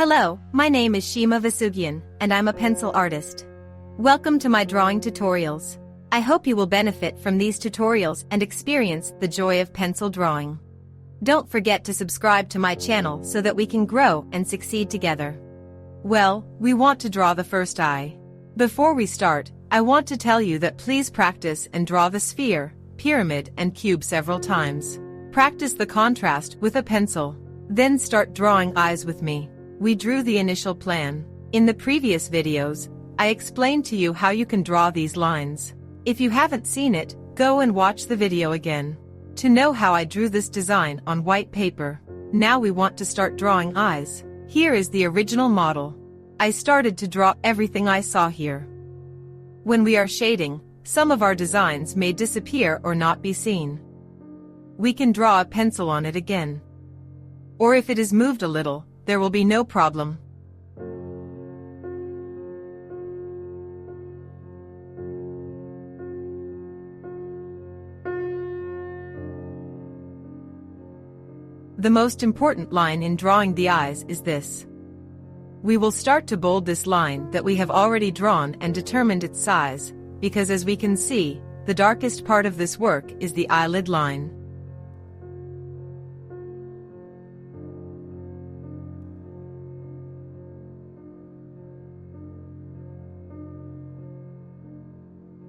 Hello, my name is Shima Vasugian, and I'm a pencil artist. Welcome to my drawing tutorials. I hope you will benefit from these tutorials and experience the joy of pencil drawing. Don't forget to subscribe to my channel so that we can grow and succeed together. Well, we want to draw the first eye. Before we start, I want to tell you that please practice and draw the sphere, pyramid and cube several times. Practice the contrast with a pencil. Then start drawing eyes with me. We drew the initial plan. In the previous videos, I explained to you how you can draw these lines. If you haven't seen it, go and watch the video again. To know how I drew this design on white paper. Now we want to start drawing eyes. Here is the original model. I started to draw everything I saw here. When we are shading, some of our designs may disappear or not be seen. We can draw a pencil on it again. Or if it is moved a little, there will be no problem. The most important line in drawing the eyes is this. We will start to bold this line that we have already drawn and determined its size, because as we can see, the darkest part of this work is the eyelid line.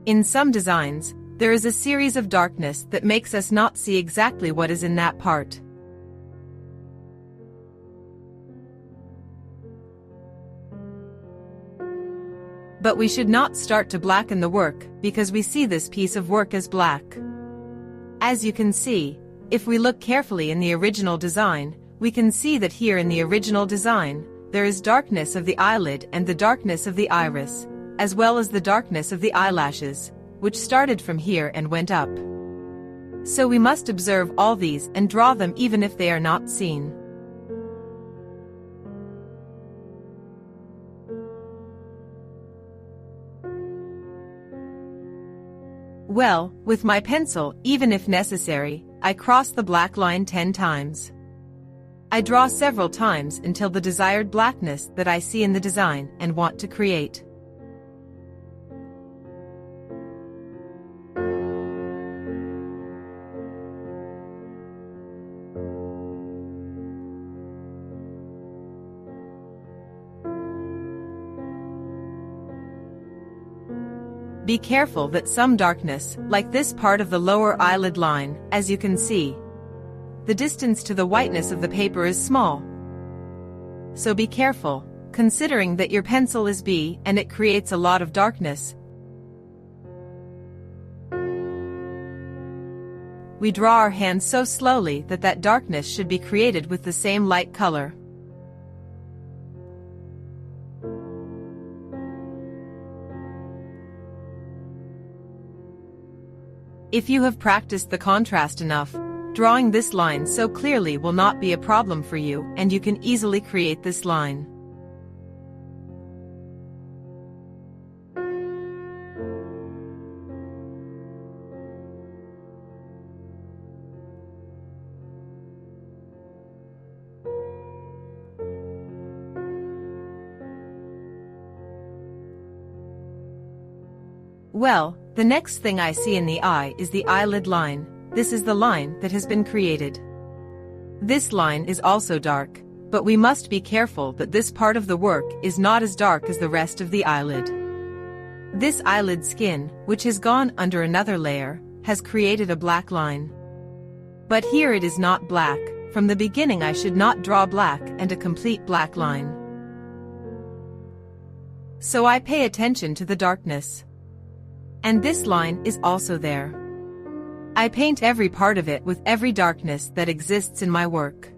In some designs, there is a series of darkness that makes us not see exactly what is in that part. But we should not start to blacken the work because we see this piece of work as black. As you can see, if we look carefully in the original design, we can see that here in the original design, there is darkness of the eyelid and the darkness of the iris, as well as the darkness of the eyelashes, which started from here and went up. So we must observe all these and draw them even if they are not seen. Well, with my pencil, even if necessary, I cross the black line 10 times. I draw several times until the desired blackness that I see in the design and want to create. Be careful that some darkness, like this part of the lower eyelid line, as you can see. The distance to the whiteness of the paper is small. So be careful, considering that your pencil is B and it creates a lot of darkness. We draw our hand so slowly that that darkness should be created with the same light color. If you have practiced the contrast enough, drawing this line so clearly will not be a problem for you and you can easily create this line. Well, the next thing I see in the eye is the eyelid line. This is the line that has been created. This line is also dark, but we must be careful that this part of the work is not as dark as the rest of the eyelid. This eyelid skin, which has gone under another layer, has created a black line. But here it is not black. From the beginning I should not draw black and a complete black line. So I pay attention to the darkness. And this line is also there. I paint every part of it with every darkness that exists in my work.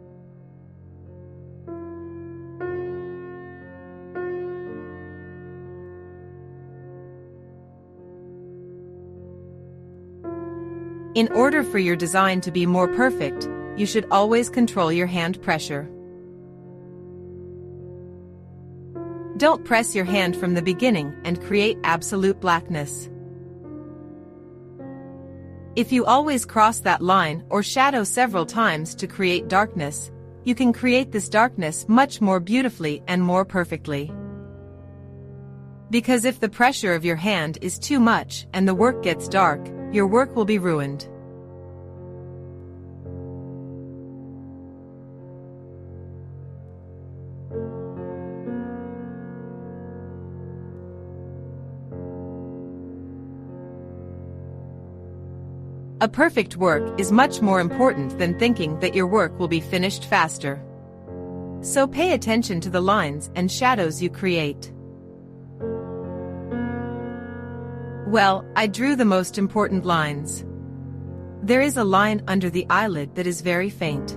In order for your design to be more perfect, you should always control your hand pressure. Don't press your hand from the beginning and create absolute blackness. If you always cross that line or shadow several times to create darkness, you can create this darkness much more beautifully and more perfectly. Because if the pressure of your hand is too much and the work gets dark, your work will be ruined. A perfect work is much more important than thinking that your work will be finished faster. So pay attention to the lines and shadows you create. Well, I drew the most important lines. There is a line under the eyelid that is very faint.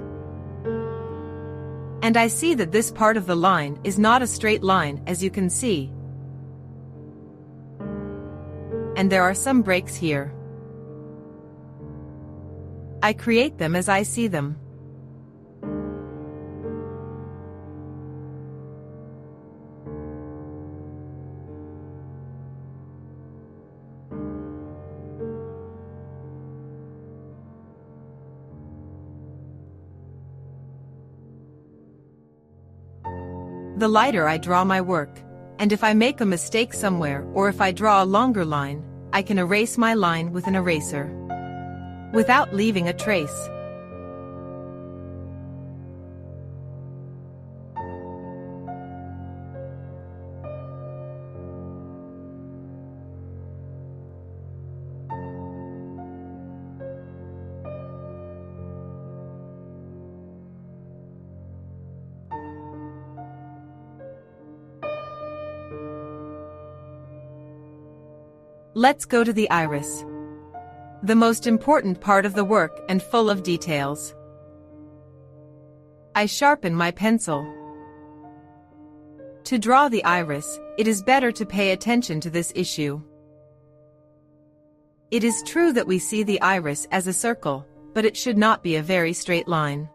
And I see that this part of the line is not a straight line, as you can see. And there are some breaks here. I create them as I see them. The lighter I draw my work, and if I make a mistake somewhere or if I draw a longer line, I can erase my line with an eraser, without leaving a trace. Let's go to the iris. The most important part of the work and full of details. I sharpen my pencil. To draw the iris, it is better to pay attention to this issue. It is true that we see the iris as a circle, but it should not be a very straight line.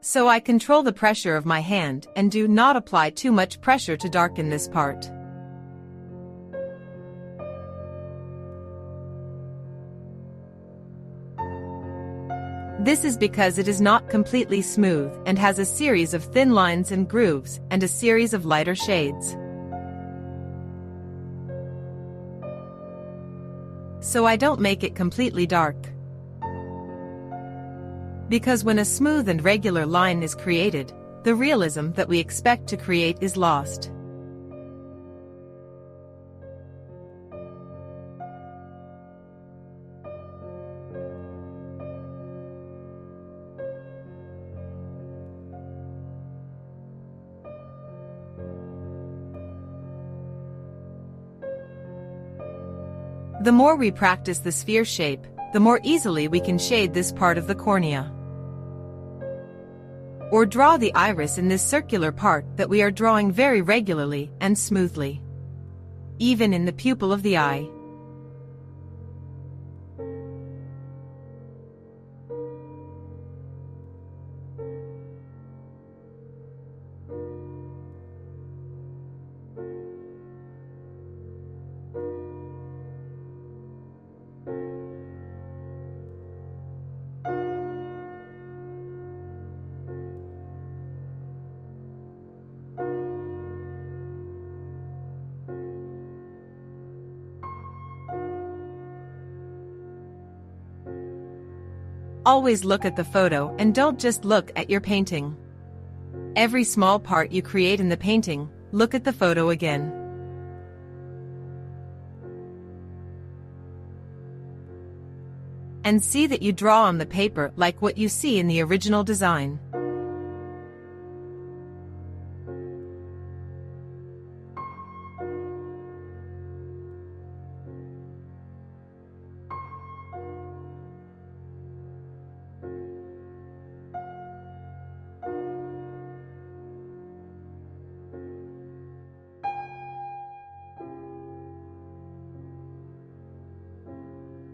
So I control the pressure of my hand and do not apply too much pressure to darken this part. This is because it is not completely smooth and has a series of thin lines and grooves and a series of lighter shades. So I don't make it completely dark. Because when a smooth and regular line is created, the realism that we expect to create is lost. The more we practice the sphere shape, the more easily we can shade this part of the cornea. Or draw the iris in this circular part that we are drawing very regularly and smoothly, even in the pupil of the eye. Always look at the photo and don't just look at your painting. Every small part you create in the painting, look at the photo again. And see that you draw on the paper like what you see in the original design.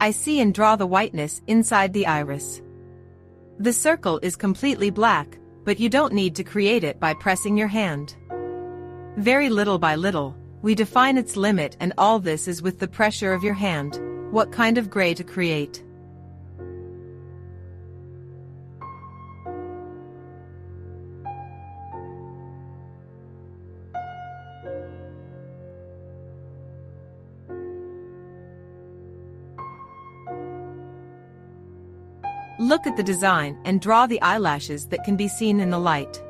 I see and draw the whiteness inside the iris. The circle is completely black, but you don't need to create it by pressing your hand. Very little by little, we define its limit, and all this is with the pressure of your hand, what kind of gray to create. Look at the design and draw the eyelashes that can be seen in the light.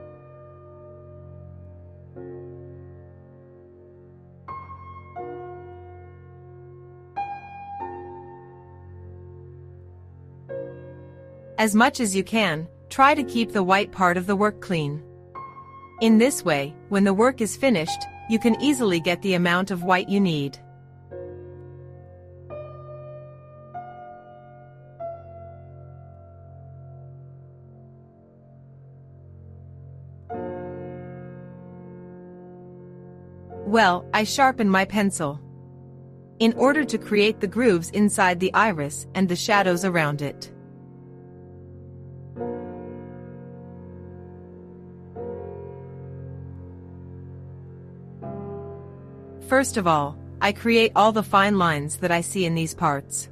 As much as you can, try to keep the white part of the work clean. In this way, when the work is finished, you can easily get the amount of white you need. Well, I sharpen my pencil in order to create the grooves inside the iris and the shadows around it. First of all, I create all the fine lines that I see in these parts.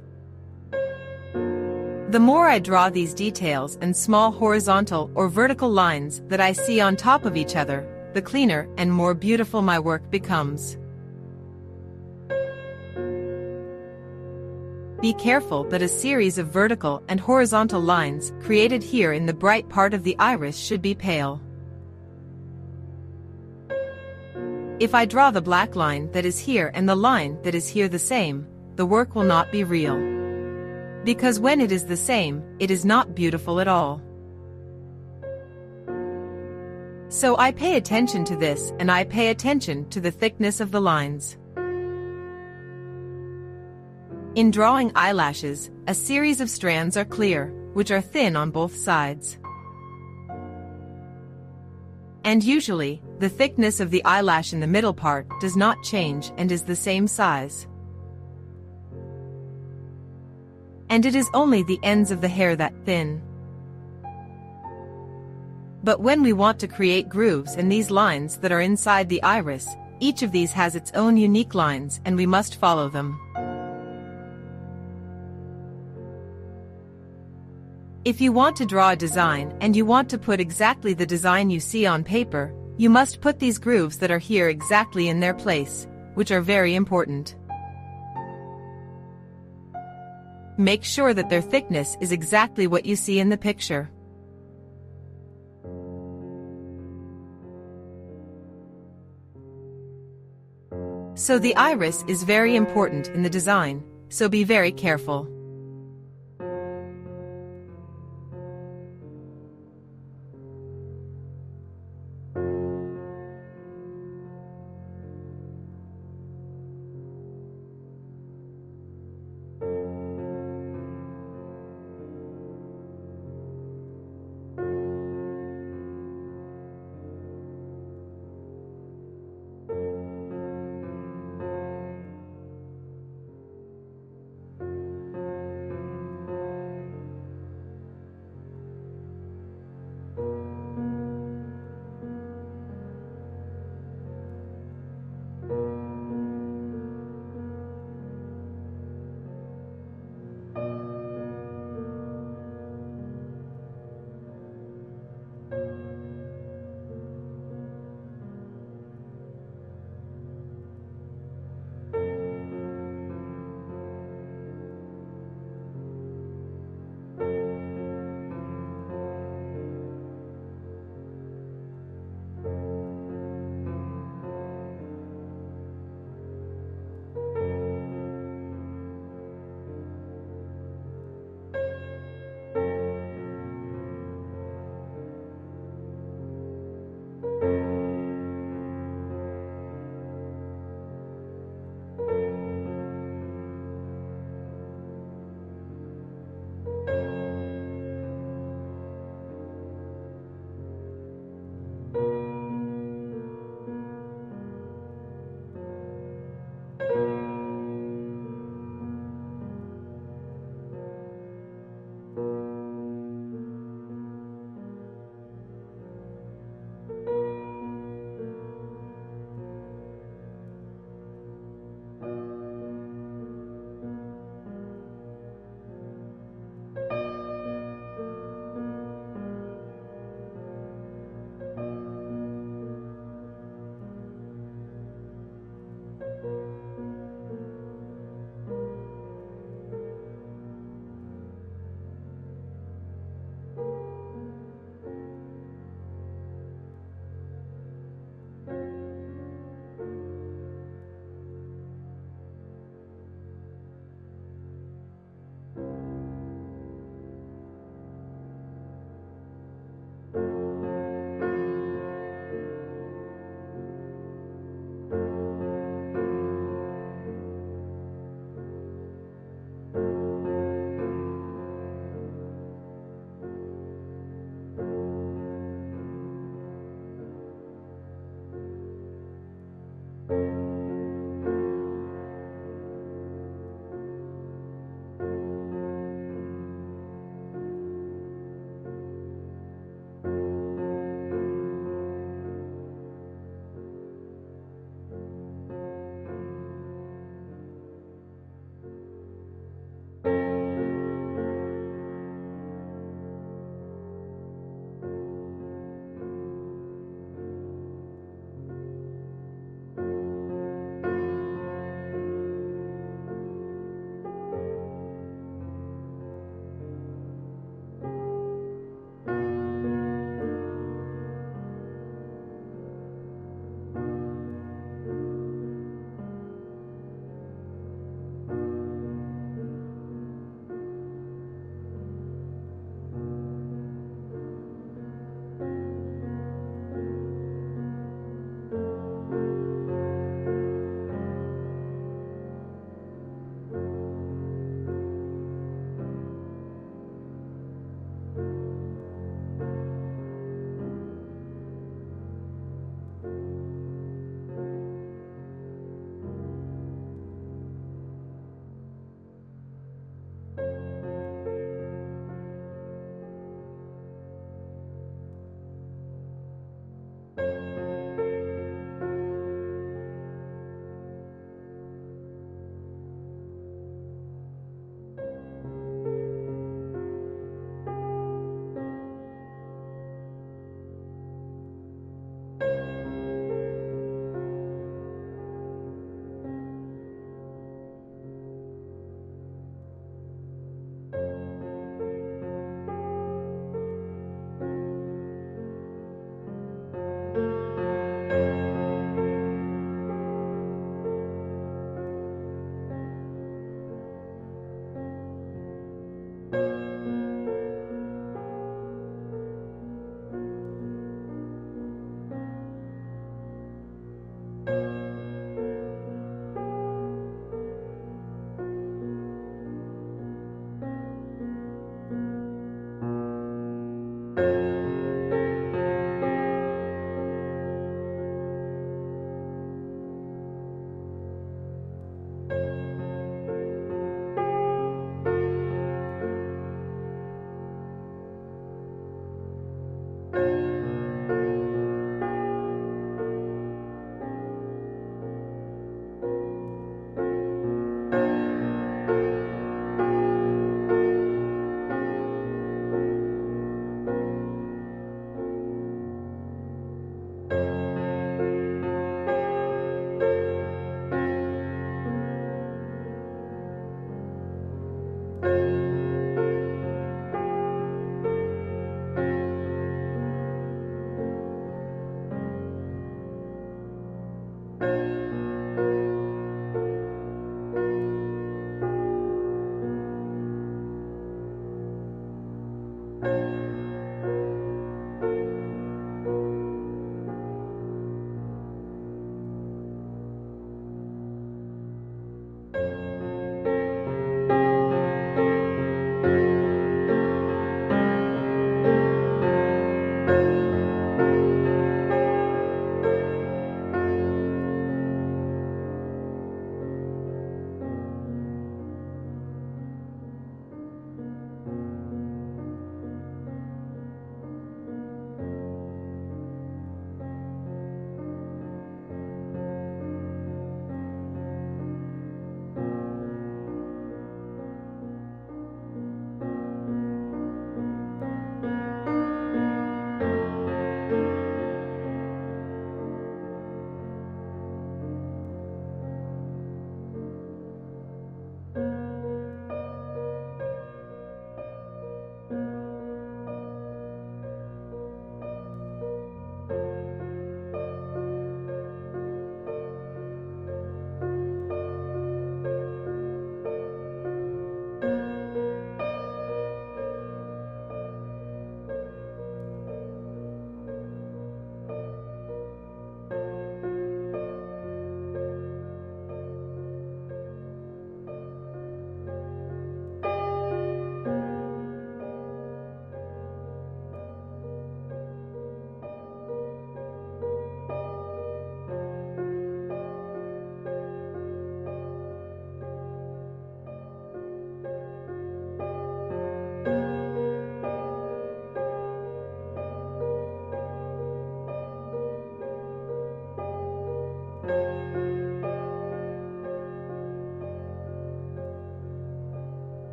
The more I draw these details and small horizontal or vertical lines that I see on top of each other, the cleaner and more beautiful my work becomes. Be careful that a series of vertical and horizontal lines created here in the bright part of the iris should be pale. If I draw the black line that is here and the line that is here the same, the work will not be real. Because when it is the same, it is not beautiful at all. So I pay attention to this and I pay attention to the thickness of the lines. In drawing eyelashes, a series of strands are clear, which are thin on both sides. And usually, the thickness of the eyelash in the middle part does not change and is the same size. And it is only the ends of the hair that thin. But when we want to create grooves in these lines that are inside the iris, each of these has its own unique lines and we must follow them. If you want to draw a design and you want to put exactly the design you see on paper, you must put these grooves that are here exactly in their place, which are very important. Make sure that their thickness is exactly what you see in the picture. So the iris is very important in the design, so be very careful.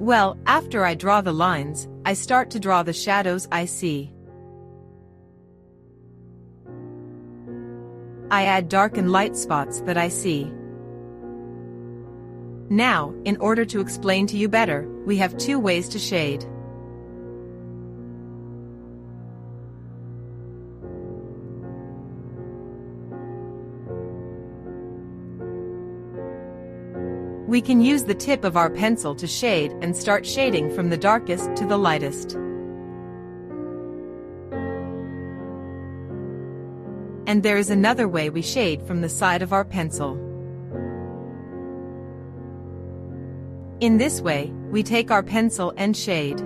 Well, after I draw the lines, I start to draw the shadows I see. I add dark and light spots that I see. Now, in order to explain to you better, we have two ways to shade. We can use the tip of our pencil to shade and start shading from the darkest to the lightest. And there is another way we shade from the side of our pencil. In this way, we take our pencil and shade.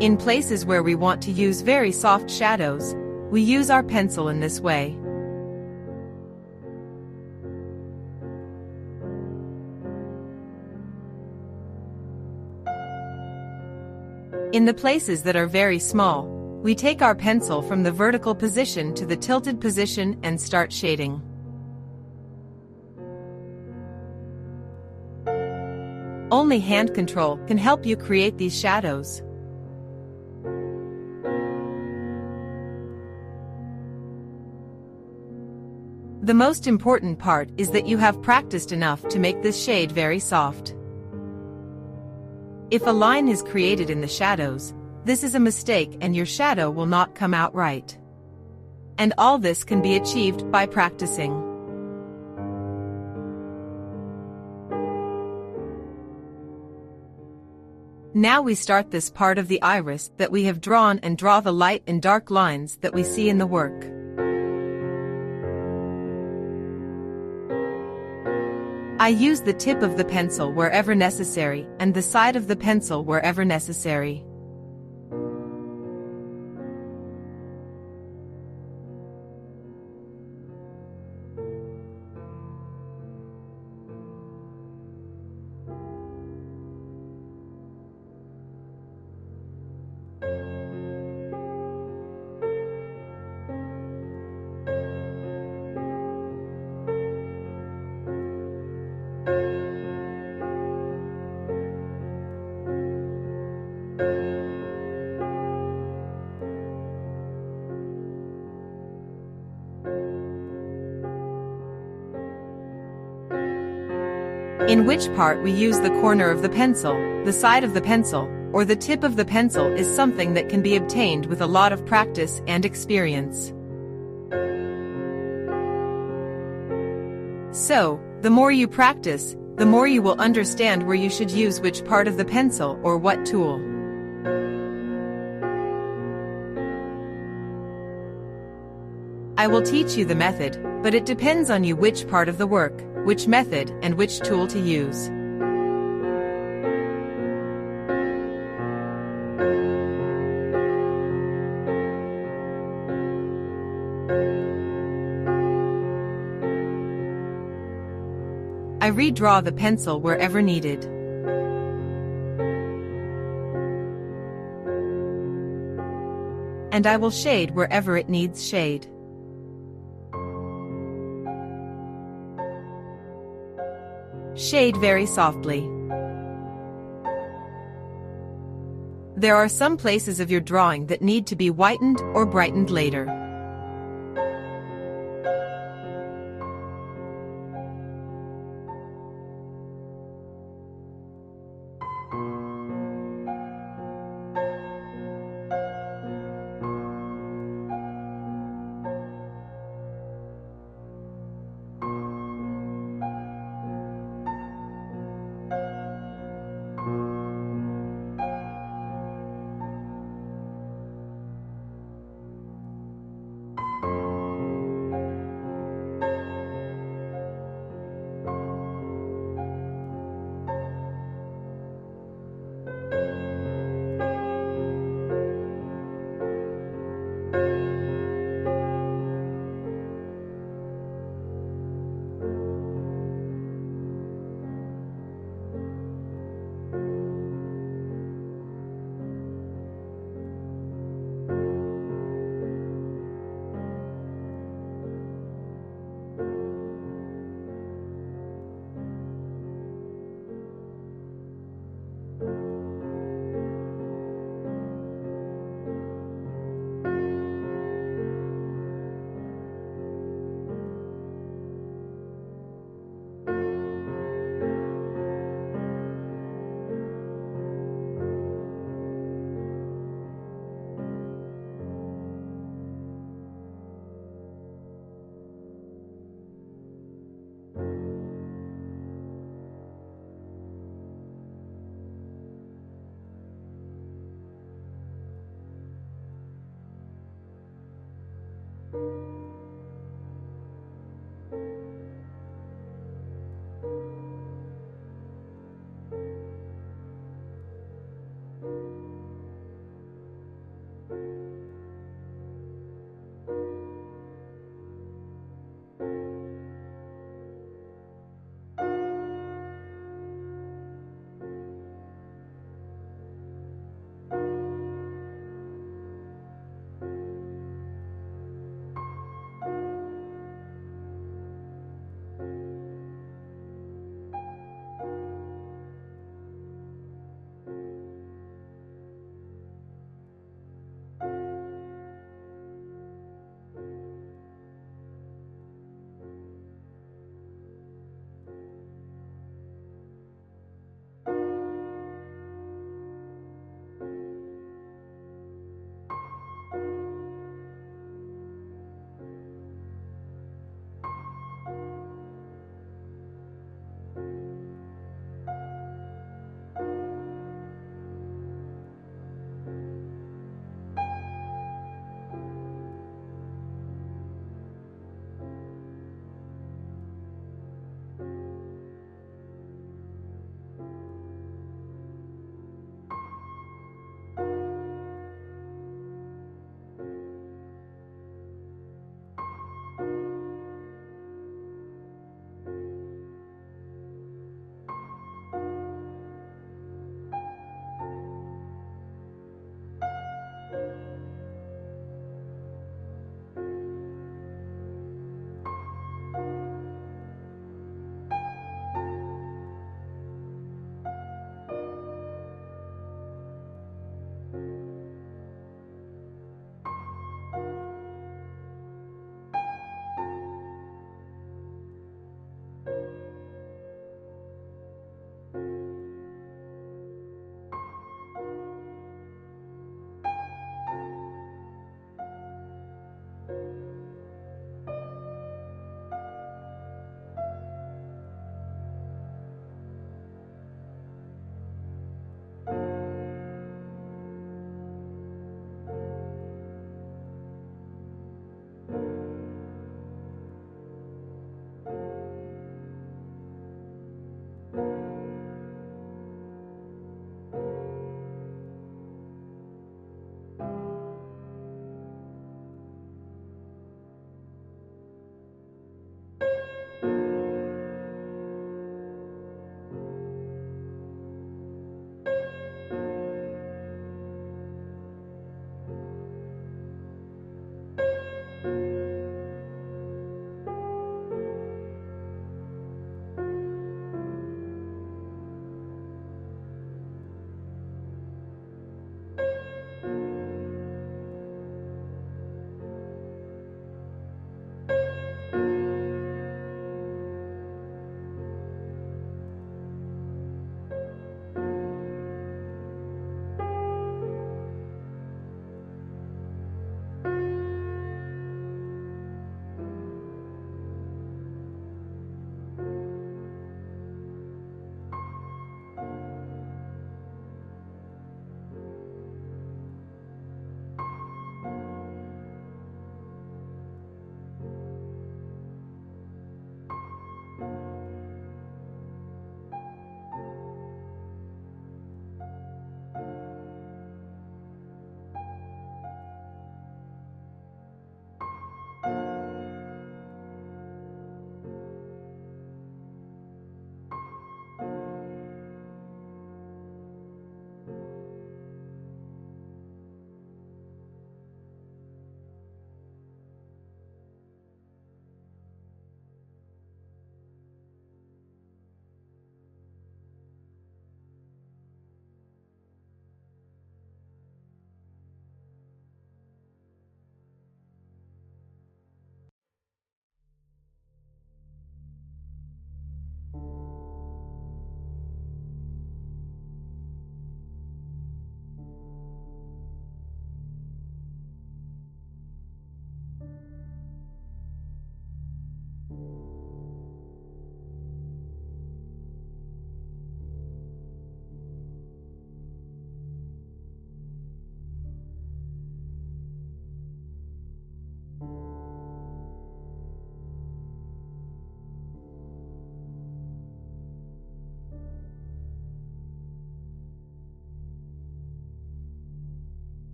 In places where we want to use very soft shadows, we use our pencil in this way. In the places that are very small, we take our pencil from the vertical position to the tilted position and start shading. Only hand control can help you create these shadows. The most important part is that you have practiced enough to make this shade very soft. If a line is created in the shadows, this is a mistake and your shadow will not come out right. And all this can be achieved by practicing. Now we start this part of the iris that we have drawn and draw the light and dark lines that we see in the work. I use the tip of the pencil wherever necessary and the side of the pencil wherever necessary. In which part we use the corner of the pencil, the side of the pencil, or the tip of the pencil is something that can be obtained with a lot of practice and experience. So, the more you practice, the more you will understand where you should use which part of the pencil or what tool. I will teach you the method, but it depends on you which part of the work, which method and which tool to use. I redraw the pencil wherever needed. And I will shade wherever it needs shade. Shade very softly. There are some places of your drawing that need to be whitened or brightened later.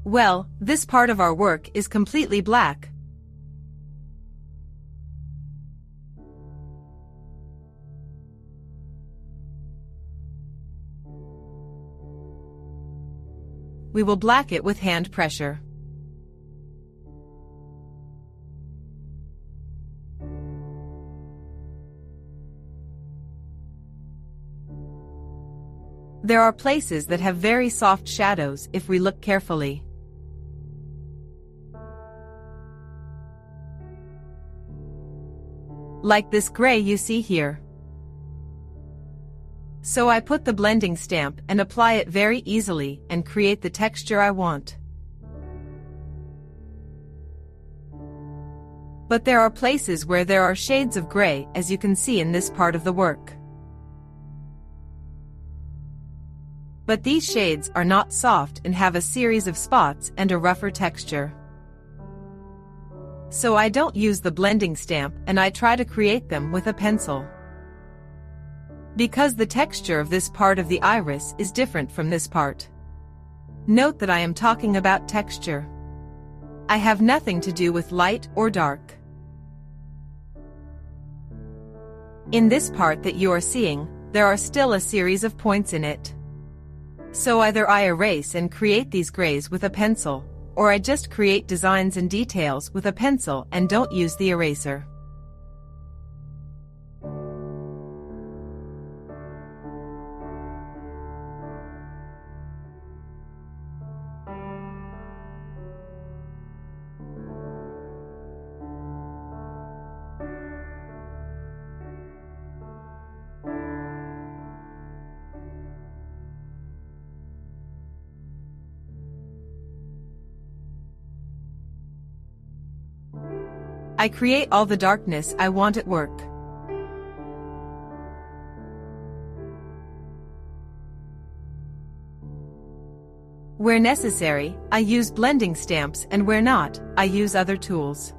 Well, this part of our work is completely black. We will black it with hand pressure. There are places that have very soft shadows if we look carefully. Like this gray you see here. So I put the blending stamp and apply it very easily and create the texture I want. But there are places where there are shades of gray, as you can see in this part of the work. But these shades are not soft and have a series of spots and a rougher texture. So I don't use the blending stamp and I try to create them with a pencil. Because the texture of this part of the iris is different from this part. Note that I am talking about texture. I have nothing to do with light or dark. In this part that you are seeing, there are still a series of points in it. So either I erase and create these grays with a pencil, or I just create designs and details with a pencil and don't use the eraser. I create all the darkness I want at work. Where necessary, I use blending stamps, and where not, I use other tools.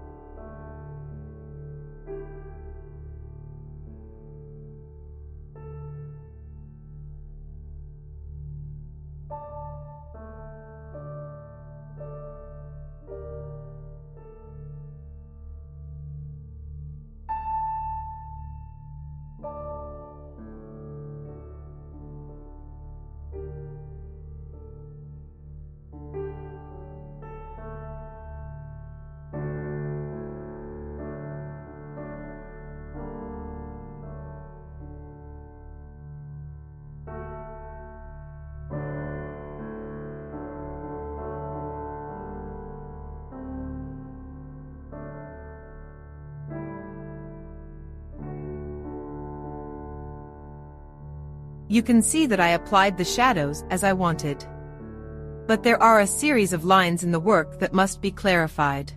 You can see that I applied the shadows as I wanted. But there are a series of lines in the work that must be clarified.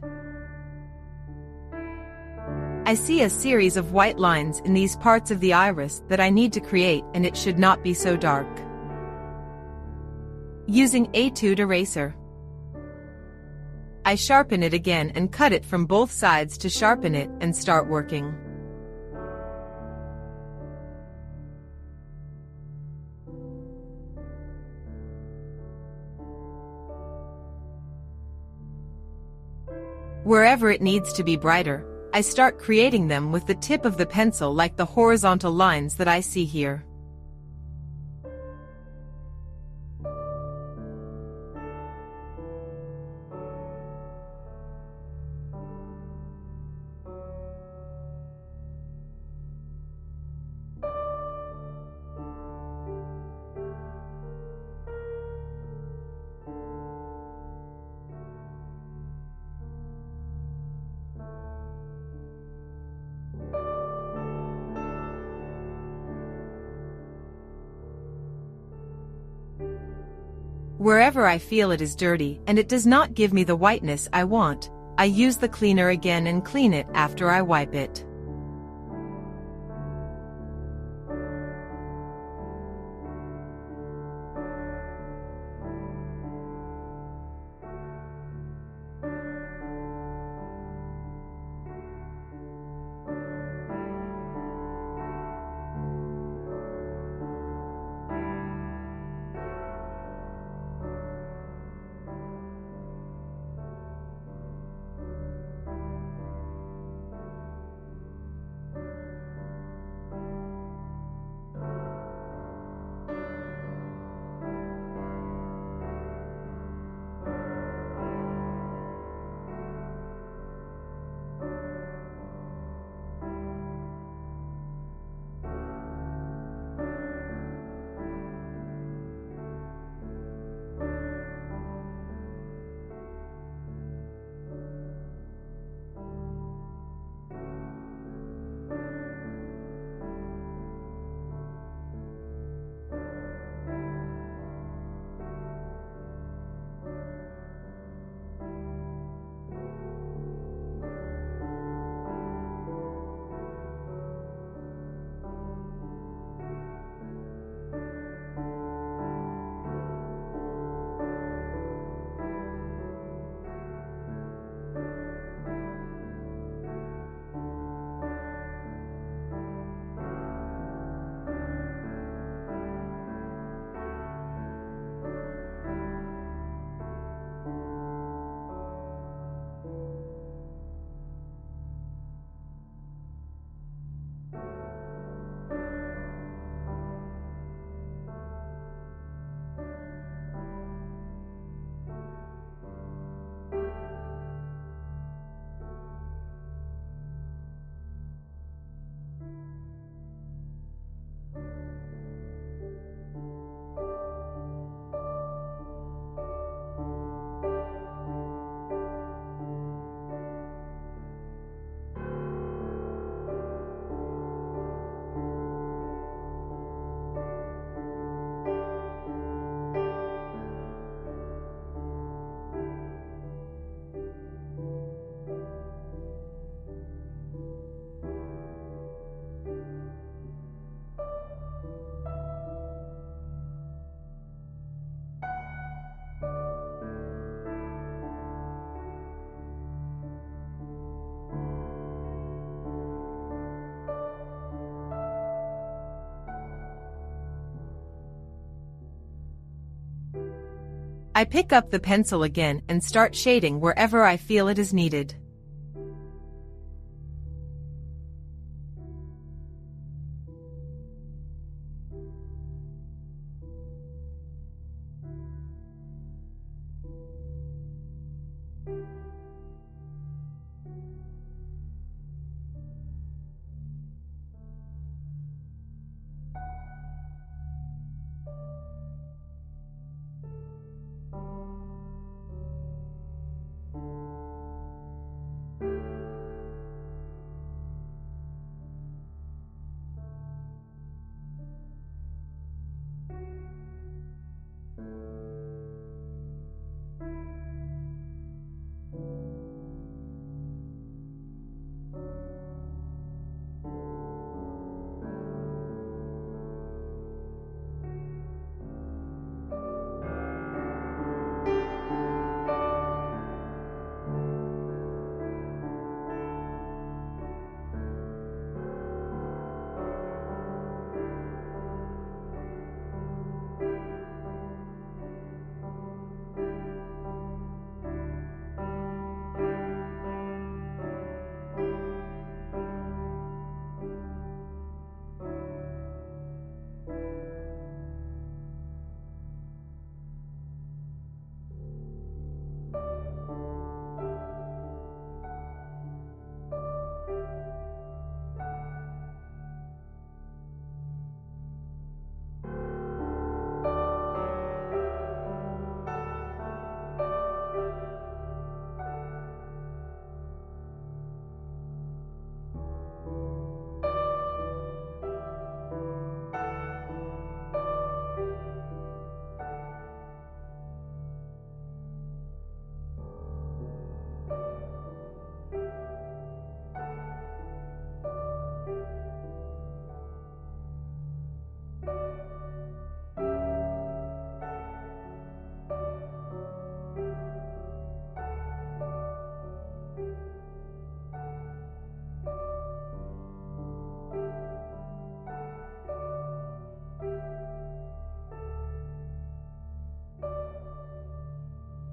I see a series of white lines in these parts of the iris that I need to create, and it should not be so dark. Using Etude eraser, I sharpen it again and cut it from both sides to sharpen it and start working. Wherever it needs to be brighter, I start creating them with the tip of the pencil, like the horizontal lines that I see here. Wherever I feel it is dirty and it does not give me the whiteness I want, I use the cleaner again and clean it after I wipe it. I pick up the pencil again and start shading wherever I feel it is needed.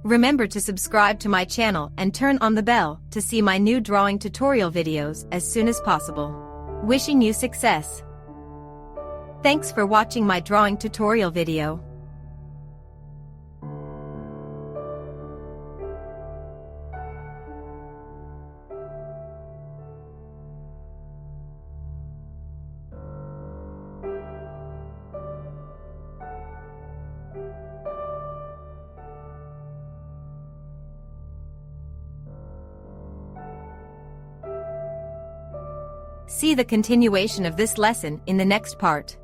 Remember to subscribe to my channel and turn on the bell to see my new drawing tutorial videos as soon as possible. Wishing you success. Thanks for watching my drawing tutorial video. See the continuation of this lesson in the next part.